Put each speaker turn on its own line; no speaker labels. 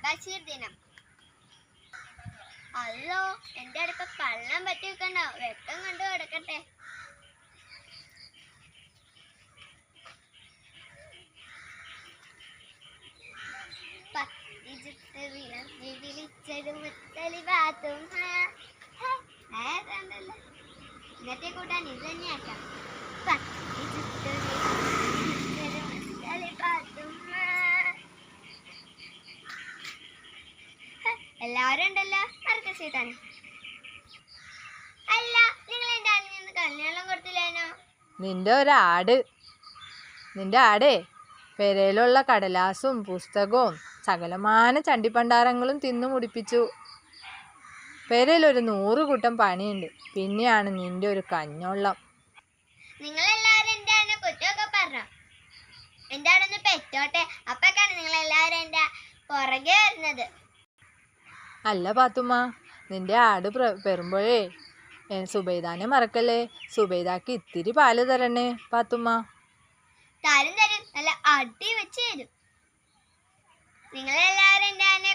ബഷീർ ദിനം. അല്ലോ, എന്റെ അടുക്ക കള്ളം പറ്റി വെക്കണ്ട, വെട്ടം കണ്ടു കിടക്കട്ടെ. ഇന്നത്തെ കൂട്ടാൻ ഇത് തന്നെയാക്കാം. എല്ലാവരും ഉണ്ടല്ലോ, അർക്കശീട്ടാണ്. അല്ല, നിങ്ങൾ എന്റെ അനിയന് കല്യാണം കൊടുത്തില്ലേനോ?
നിന്റെ ആടേ പെരയിലുള്ള കടലാസും പുസ്തകവും സകലമാന ചണ്ടിപ്പണ്ടാരങ്ങളും തിന്നു മുടിപ്പിച്ചു. പെരയിലൊരു 100 കൂട്ടം പണിയുണ്ട്, പിന്നെയാണ് നിന്റെ ഒരു കഞ്ഞോള്ളം.
നിങ്ങളെല്ലാവരും എന്റെ അന്നെ കുറ്റമൊക്കെ പറഞ്ഞു. എന്റെ ആടൊന്ന് പെറ്റോട്ടെ, അപ്പൊക്കാണ് നിങ്ങളെല്ലാവരും എന്റെ പുറകെ വരുന്നത്.
അല്ല പാത്തുമ്മ, നിന്റെ ആട് പെറുമ്പോഴേ സുബൈദാനെ മറക്കല്ലേ. സുബൈദാക്ക് ഇത്തിരി പാല് തരണേ പാത്തുമ്മ.
തരും, നല്ല അടി വെച്ച് തരും. നിങ്ങളെല്ലാവരും എന്റെ അന്നെ